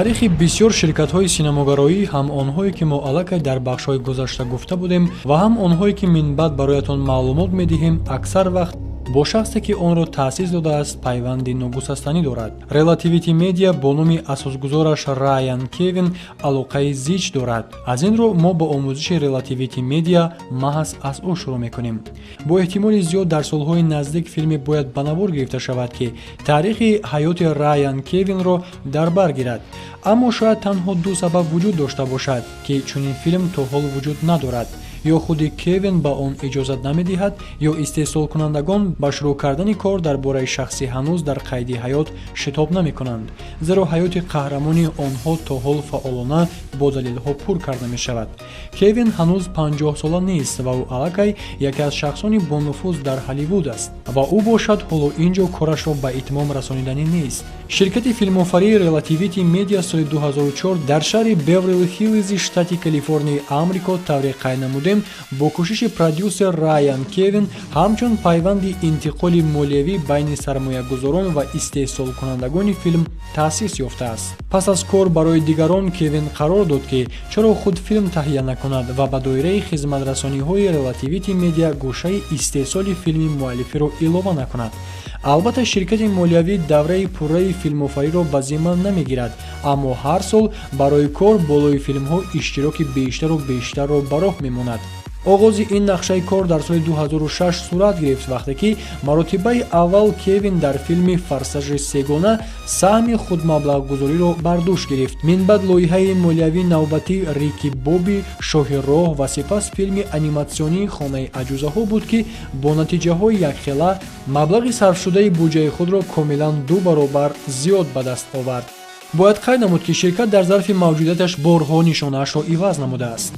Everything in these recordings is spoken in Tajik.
таърихи бисёр ширкатҳои синамогароӣ, ҳам онҳое ки мо аллакай дар бахшҳои гузашта гуфта будем ва ҳам онҳое ки минбаъд бароятон маълумот медиҳем, аксар вақт бо шахсе ки онро таъсис додааст пайванди ногусастанӣ дорад. Relativity Media бо номи асосгузораш Райан Кевин алоқаи зич дорад. Аз ин ро мо ба омӯзиши Relativity Media маҳз аз ӯ шурӯъ мекунем. Бо эҳтимоли зиёд дар солҳои наздик филме бояд ба навор гирифта шавад ки таърихи ҳаёти Райан Кевинро дар бар гирад. Аммо шояд танҳо ду сабаб вуҷуд дошта бошад ки чунин филм то ҳол вуҷуд надорад. ё худи Кевин ба он иҷозат намедиҳад, ё истеҳсолкунандагон ба шурӯъ кардани кор дар бораи шахси ҳанӯз дар қайди ҳаёт шитоб намекунанд, зеро ҳаёти қаҳрамони онҳо то ҳол фаъолона бо далелҳо пур карда мешавад. Кевин ҳанӯз 50 сола нест ва ӯ аллакай яке аз шахсони бонуфуз дар Ҳолливуд аст ва ӯ бошад ҳоло ин ҷо корашро ба итмом расониданӣ нест. Ширкати филмофарии Relativity Media соли 2004 дар шаҳри Беверли-Хиллзи, штати Калифорнияи Амрико тавре қайд намудем бо кӯшиши продюсер Райан Кевин ҳамчун пайванди интиқоли молиявӣ байни сармоягузорон ва истеҳсолкунандагони филм таъсис ёфтааст. Пас аз кор барои дигарон, Кевин қарор дод ки чаро худ филм таҳия накунад ва ба доираи хизматрасониҳои Relativity Media гӯшаи истеҳсоли филми муаллифиро илова накунад. Албатта ширкати молиявӣ давраи пурраи филмофариро ба зимма намегирад, аммо ҳар сол барои кор болои филмҳо иштироки бештару бештарро ба роҳ мемонад. оғози ин нақшаи кор дар соли 2006 сурат гирифт, вақте ки маротибаи аввал Кевин дар филми «Форсажи сегона» саҳми худмаблағгузориро бар дӯш гирифт. Минбаъд лоиҳаи молиявӣ навбати «Рики Бобби», «Шоҳи роҳ» ва сипас филми аниматсионии «Хонаи аҷӯзаҳо» буд ки бо натиҷаҳои якхела маблағи сарфшудаи буҷаи худро комилан ду баробар зиёд ба даст овард. Бояд қайд намуд ки ширкат дар зарфи мавҷудияташ борҳо нишонаашро иваз намудааст.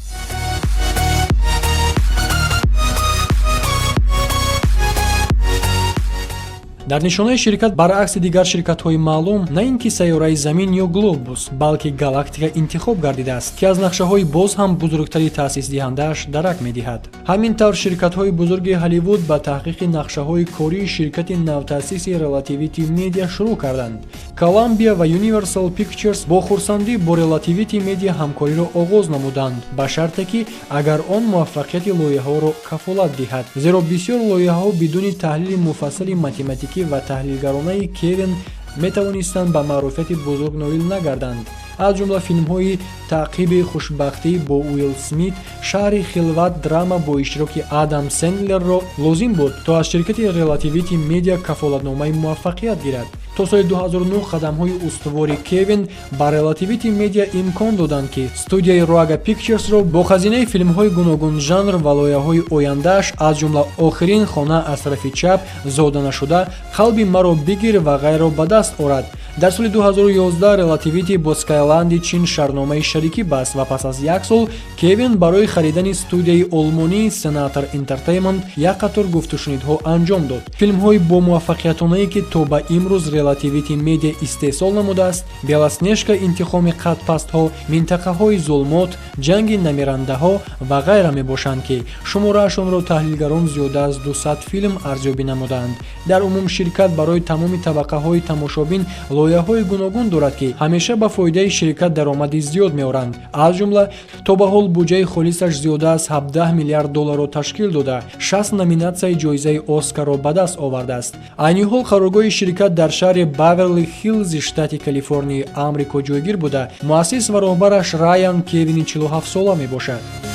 дар нишонаи ширкат баръакси дигар ширкатҳои маълум на ин ки сайёраи Замин ё Глобус, балки галактика интихоб гардидааст, ки аз нақшаҳои боз ҳам бузургтари таъсисдиҳандааш дарак медиҳад. ҳамин тавр ширкатҳои бузурги Ҳолливуд ба таҳқиқи нақшаҳои кории ширкати навтаъсиси Relativity Media шурӯъ карданд. Columbia ва Universal Pictures бо хурсандӣ бо Relativity Media ҳамкориро оғоз намуданд, ба шарте ки агар он муваффақияти лоиҳаҳоро кафолат диҳад, зеро бисёр лоиҳаҳо бидуни таҳлили муфассали математикӣ ва таҳлилгаронаи Кевин метавонистанд ба маъруфияти бузург ноил нагарданд. аз ҷумла филмҳои «Таъқиби хушбахтӣ» бо Уилл Смит, «Шаҳри хилват» драма бо иштироки Адам Сэндлерро лозим буд то аз ширкати Relativity Media кафолатномаи муваффақият гирад. то соли 2009 қадамҳои устувори Кевин ба Relativity Media имкон доданд ки студияи Raga Picturesро бо хазинаи филмҳои гуногун жанр ва лоиҳаҳои ояндааш, аз ҷумла «Охирин хона аз тарафи чап», «Зоданашуда», «Қалби маро бигир» ва ғайраро ба даст орад. дар соли 2011 Relativity бо Skylanди Чин шарҳномаи шарикӣ баст ва пас аз як сол Кевин барои харидани студияи олмонии Senator Entertainment як қатор гуфтушунидҳо анҷом дод. филмҳои бо муваффақиятонае ки то ба имрӯз Relativity Media истеҳсол намудааст, «Белоснежка», «Интихоми қадпастҳо», «Минтақаҳои зулмот», «Ҷанги намерандаҳо» ва ғайра мебошанд ки шумораашонро таҳлилгарон зиёда аз 200 филм арзёбӣ намуданд. дар умум ширкат барои тамоми табақаҳои тамошобин лоиҳаҳои гуногун дорад ки ҳамеша ба фоидаи ширкат даромади зиёд меоранд. аз ҷумла то ба ҳол буҷаи холисаш зиёда аз $17 миллиард ташкил дода 60 номинатсияи ҷоизаи Оскарро ба даст овардааст. айни ҳол қароргоҳи ширкат дар шаҳри Беверли-Хиллзи, штати Калифорнияи Амрико ҷойгир буда, муассис ва роҳбараш Райан Кевини 47 сола мебошад.